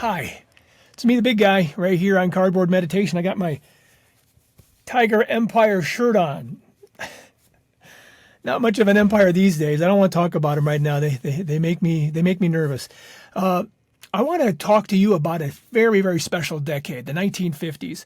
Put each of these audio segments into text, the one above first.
Hi, it's me, the big guy, right here on Cardboard Meditation. I got my Tiger Empire shirt on. Not much of an empire these days. I don't want to talk about them right now. They make me nervous. I want to talk to you about a very, very special decade, the 1950s.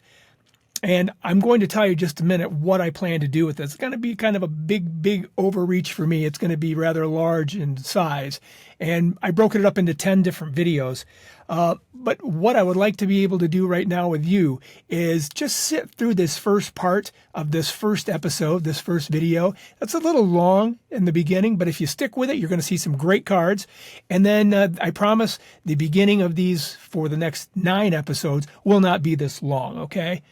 And I'm going to tell you just a minute what I plan to do with this. It's going to be kind of a big overreach for me. It's going to be rather large in size. And I broke it up into 10 different videos. But what I would like to be able to do right now with you is just sit through this first part of this first episode, this first video. It's a little long in the beginning, but if you stick with it, you're going to see some great cards. And then I promise the beginning of these for the next 9 episodes will not be this long, okay?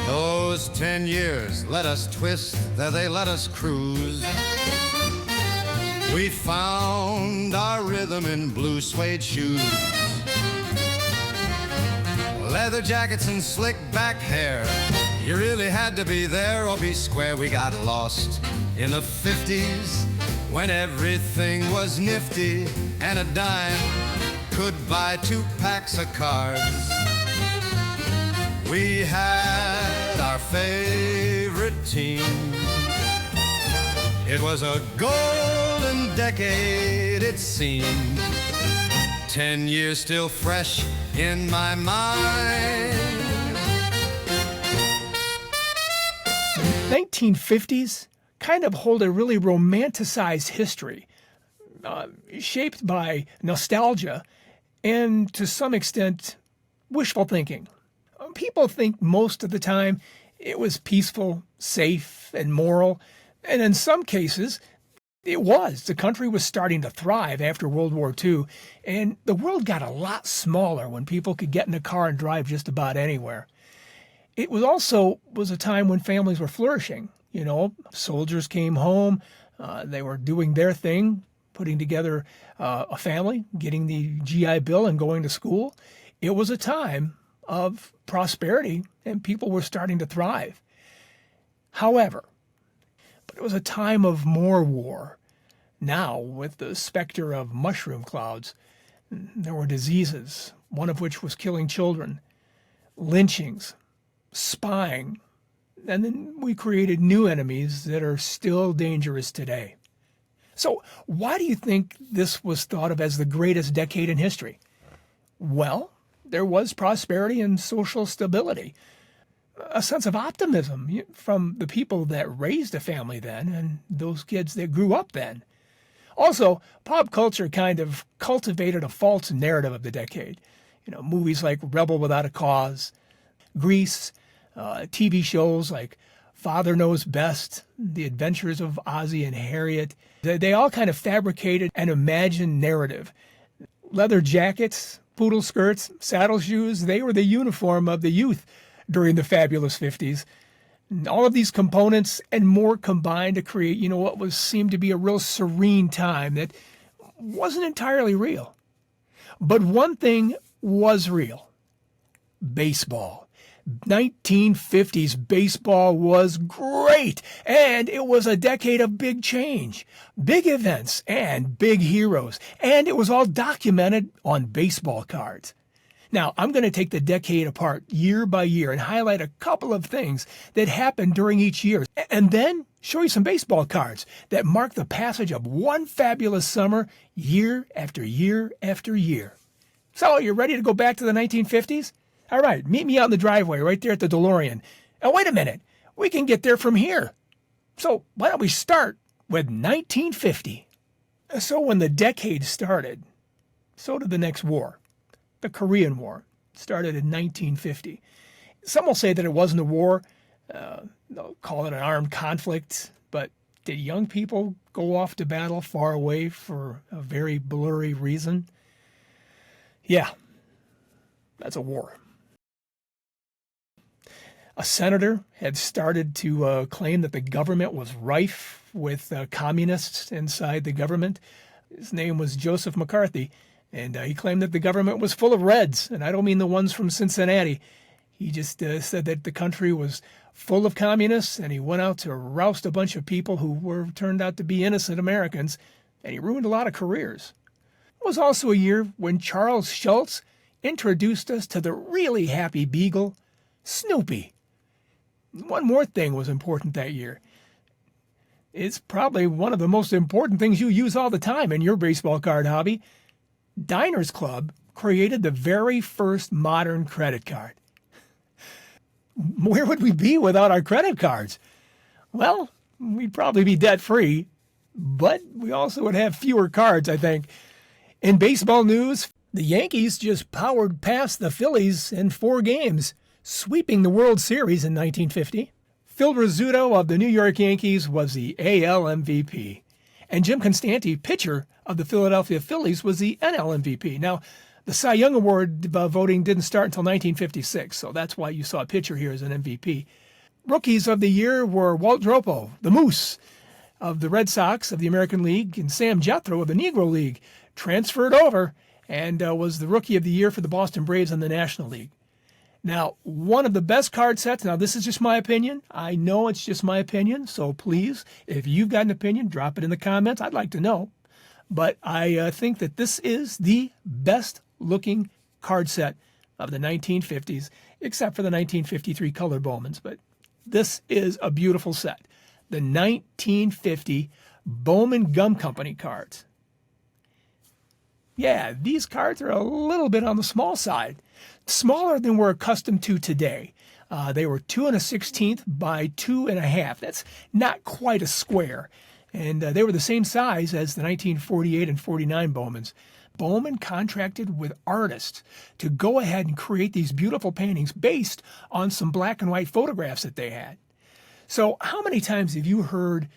Those 10 years let us twist, there they let us cruise. We found our rhythm in blue suede shoes, leather jackets and slick back hair. You really had to be there or be square. We got lost in the 50s when everything was nifty and a dime could buy 2 packs of cards. We had our favorite team. It was a golden decade, it seemed. 10 years still fresh in my mind. 1950s kind of hold a really romanticized history, shaped by nostalgia and, to some extent, wishful thinking. People think most of the time it was peaceful, safe, and moral. And in some cases, it was. The country was starting to thrive after World War II. And the world got a lot smaller when people could get in a car and drive just about anywhere. It was also a time when families were flourishing. You know, soldiers came home. They were doing their thing, putting together a family, getting the GI Bill and going to school. It was a time of prosperity and people were starting to thrive. However, but it was a time of more war. Now, with the specter of mushroom clouds, there were diseases, one of which was killing children, lynchings, spying, and then we created new enemies that are still dangerous today. So why do you think this was thought of as the greatest decade in history? Well, there was prosperity and social stability, a sense of optimism from the people that raised a family then and those kids that grew up then. Also, pop culture kind of cultivated a false narrative of the decade. You know, movies like Rebel Without a Cause, Grease, TV shows like Father Knows Best, The Adventures of Ozzie and Harriet. They all kind of fabricated an imagined narrative. Leather jackets, poodle skirts, saddle shoes, they were the uniform of the youth during the fabulous 50s. And all of these components and more combined to create, what seemed to be a real serene time that wasn't entirely real. But one thing was real: baseball. 1950s baseball was great, and it was a decade of big change, big events, and big heroes, and it was all documented on baseball cards. Now, I'm going to take the decade apart year by year and highlight a couple of things that happened during each year, and then show you some baseball cards that mark the passage of one fabulous summer year after year after year. So, you ready to go back to the 1950s? All right, meet me out in the driveway right there at the DeLorean. And wait a minute, we can get there from here. So why don't we start with 1950? So when the decade started, so did the next war. The Korean War started in 1950. Some will say that it wasn't a war. They'll call it an armed conflict. But did young people go off to battle far away for a very blurry reason? Yeah, that's a war. A senator had started to claim that the government was rife with communists inside the government. His name was Joseph McCarthy, and he claimed that the government was full of Reds, and I don't mean the ones from Cincinnati. He just said that the country was full of communists, and he went out to roust a bunch of people who turned out to be innocent Americans and he ruined a lot of careers. It was also a year when Charles Schulz introduced us to the really happy beagle, Snoopy. One more thing was important that year. It's probably one of the most important things you use all the time in your baseball card hobby. Diners Club created the very first modern credit card. Where would we be without our credit cards? Well, we'd probably be debt-free, but we also would have fewer cards, I think. In baseball news, the Yankees just powered past the Phillies in 4 games, sweeping the World Series in 1950. Phil Rizzuto of the New York Yankees was the AL MVP, and Jim Constanti, pitcher of the Philadelphia Phillies, was the NL MVP. Now, the Cy Young Award voting didn't start until 1956, so that's why you saw a pitcher here as an MVP. Rookies of the year were Walt Dropo, the Moose of the Red Sox of the American League, and Sam Jethro of the Negro League, transferred over and was the Rookie of the Year for the Boston Braves in the National League. Now, one of the best card sets, now this is just my opinion. I know it's just my opinion, so please, if you've got an opinion, drop it in the comments. I'd like to know. But I think that this is the best looking card set of the 1950s, except for the 1953 color Bowmans. But this is a beautiful set. The 1950 Bowman Gum Company cards. Yeah, these cards are a little bit on the small side, smaller than we're accustomed to today. They were 2 1/16 by 2 1/2. That's not quite a square. And they were the same size as the 1948 and 49 Bowmans. Bowman contracted with artists to go ahead and create these beautiful paintings based on some black and white photographs that they had. So how many times have you heard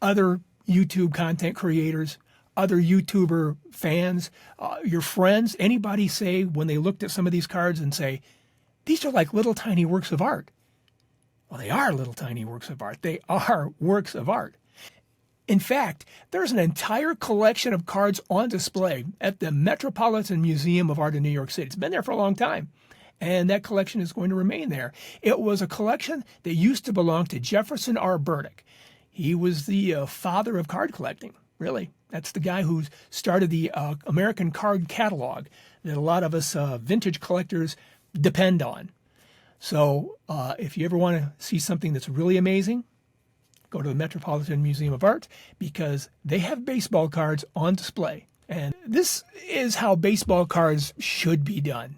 other YouTube content creators, other YouTuber fans, your friends, anybody say when they looked at some of these cards and say, these are like little tiny works of art? Well, they are little tiny works of art. They are works of art. In fact, there's an entire collection of cards on display at the Metropolitan Museum of Art in New York City. It's been there for a long time, and that collection is going to remain there. It was a collection that used to belong to Jefferson R. Burdick. He was the father of card collecting, really. That's the guy who started the American Card Catalog that a lot of us vintage collectors depend on. So if you ever want to see something that's really amazing, go to the Metropolitan Museum of Art, because they have baseball cards on display. And this is how baseball cards should be done.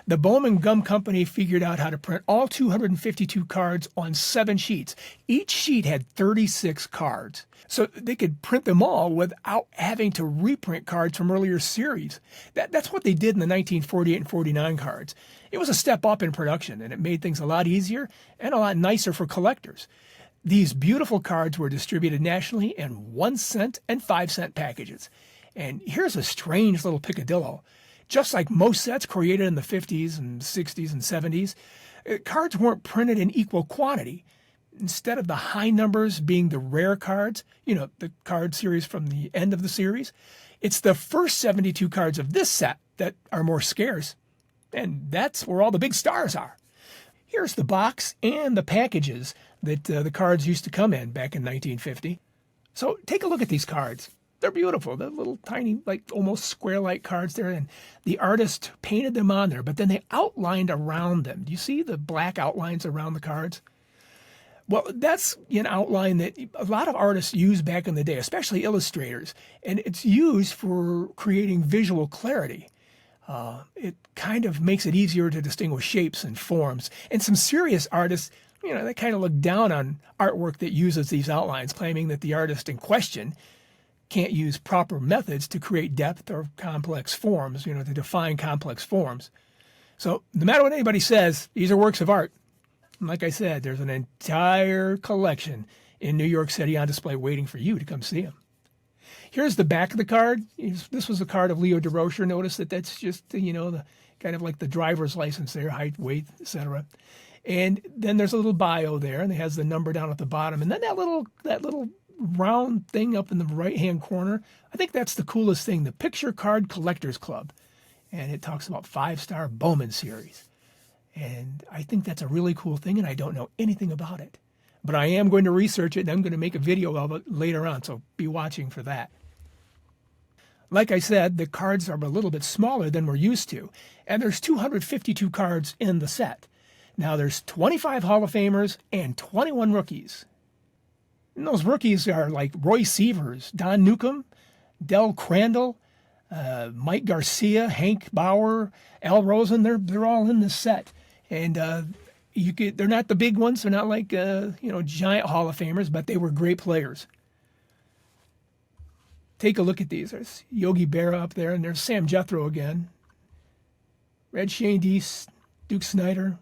The Bowman Gum Company figured out how to print all 252 cards on 7 sheets. Each sheet had 36 cards. So they could print them all without having to reprint cards from earlier series. That's what they did in the 1948 and 49 cards. It was a step up in production, and it made things a lot easier and a lot nicer for collectors. These beautiful cards were distributed nationally in 1-cent and 5-cent packages. And here's a strange little picadillo. Just like most sets created in the 50s and 60s and 70s, cards weren't printed in equal quantity. Instead of the high numbers being the rare cards, the card series from the end of the series, it's the first 72 cards of this set that are more scarce. And that's where all the big stars are. Here's the box and the packages that the cards used to come in back in 1950. So take a look at these cards. They're beautiful. They're little tiny, like almost square-like cards there, and the artist painted them on there, but then they outlined around them. Do you see the black outlines around the cards? Well, that's an outline that a lot of artists used back in the day, especially illustrators, and it's used for creating visual clarity. It kind of makes it easier to distinguish shapes and forms. And some serious artists, they kind of look down on artwork that uses these outlines, claiming that the artist in question can't use proper methods to create depth or complex forms, to define complex forms. So no matter what anybody says, these are works of art. And like I said, there's an entire collection in New York City on display waiting for you to come see them. Here's the back of the card. This was a card of Leo DeRocher. Notice that that's just, the kind of like the driver's license there, height, weight, etc. And then there's a little bio there, and it has the number down at the bottom. And then that little round thing up in the right-hand corner, I think that's the coolest thing, the Picture Card Collectors Club. And it talks about 5-star Bowman series. And I think that's a really cool thing, and I don't know anything about it. But I am going to research it, and I'm going to make a video of it later on, so be watching for that. Like I said, the cards are a little bit smaller than we're used to, and there's 252 cards in the set. Now there's 25 Hall of Famers and 21 rookies. And those rookies are like Roy Sievers, Don Newcomb, Del Crandall, Mike Garcia, Hank Bauer, Al Rosen. They're all in this set, and they're not the big ones. They're not like giant Hall of Famers, but they were great players. Take a look at these. There's Yogi Berra up there, and there's Sam Jethro again. Red Shane Deese, Duke Snyder,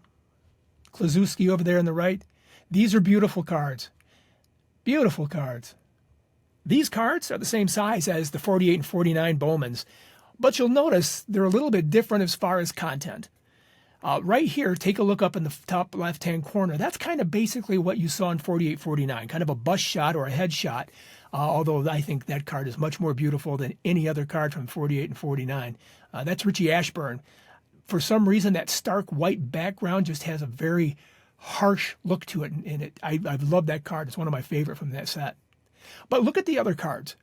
Klaczewski over there on the right. These are beautiful cards. Beautiful cards. These cards are the same size as the 48 and 49 Bowmans, but you'll notice they're a little bit different as far as content. Right here, take a look up in the top left-hand corner. That's kind of basically what you saw in 48-49, kind of a bust shot or a head shot, although I think that card is much more beautiful than any other card from 48 and 49. That's Richie Ashburn. For some reason, that stark white background just has a very harsh look to it, and I love that card. It's one of my favorite from that set. But look at the other cards.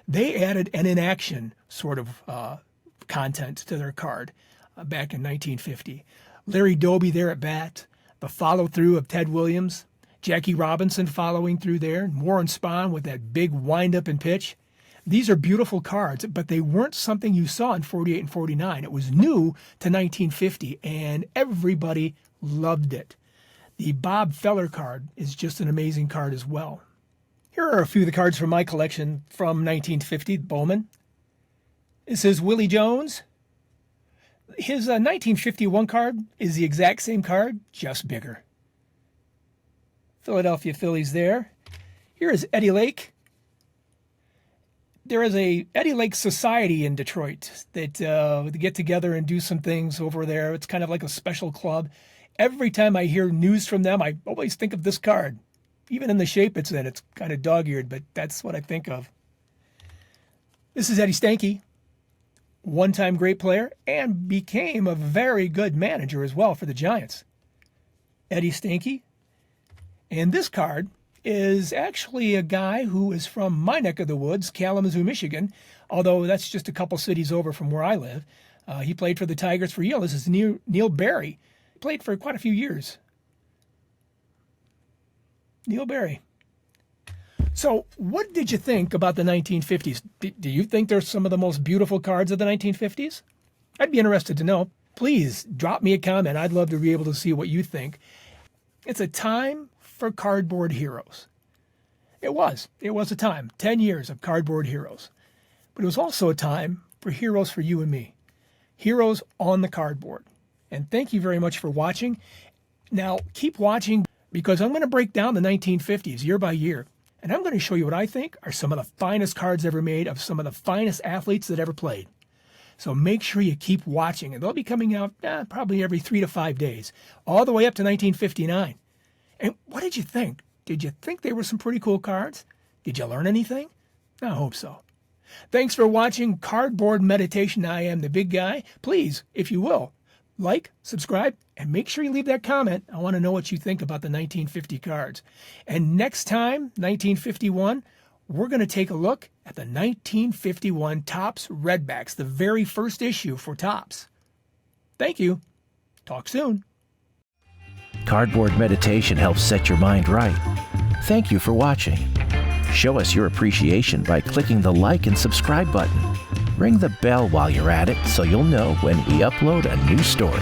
They added an in-action sort of content to their card back in 1950. Larry Doby there at bat, the follow-through of Ted Williams, Jackie Robinson following through there, Warren Spahn with that big wind-up and pitch. These are beautiful cards, but they weren't something you saw in 48 and 49. It was new to 1950, and everybody loved it. The Bob Feller card is just an amazing card as well. Here are a few of the cards from my collection from 1950, Bowman. This is Willie Jones. His 1951 card is the exact same card, just bigger. Philadelphia Phillies there. Here is Eddie Lake. There is a Eddie Lake Society in Detroit that get together and do some things over there. It's kind of like a special club. Every time I hear news from them, I always think of this card. Even in the shape it's in, it's kind of dog-eared, but that's what I think of. This is Eddie Stanky, one-time great player, and became a very good manager as well for the Giants. Eddie Stanky. And this card is actually a guy who is from my neck of the woods, Kalamazoo, Michigan, although that's just a couple cities over from where I live. He played for the Tigers for years. This is Neil Barry. He played for quite a few years. Neil Barry. So what did you think about the 1950s? Do you think they're some of the most beautiful cards of the 1950s? I'd be interested to know. Please drop me a comment. I'd love to be able to see what you think. It's a time for cardboard heroes. It was a time, 10 years of cardboard heroes. But it was also a time for heroes for you and me. Heroes on the cardboard. And thank you very much for watching. Now, keep watching because I'm going to break down the 1950s year by year. And I'm going to show you what I think are some of the finest cards ever made of some of the finest athletes that ever played. So make sure you keep watching. And they'll be coming out probably every 3 to 5 days, all the way up to 1959. And what did you think? Did you think they were some pretty cool cards? Did you learn anything? I hope so. Thanks for watching Cardboard Meditation. I am the big guy. Please, if you will, like, subscribe, and make sure you leave that comment. I want to know what you think about the 1950 cards. And next time, 1951, we're going to take a look at the 1951 Topps Redbacks, the very first issue for Topps. Thank you. Talk soon. Cardboard Meditation helps set your mind right. Thank you for watching. Show us your appreciation by clicking the like and subscribe button. Ring the bell while you're at it so you'll know when we upload a new story.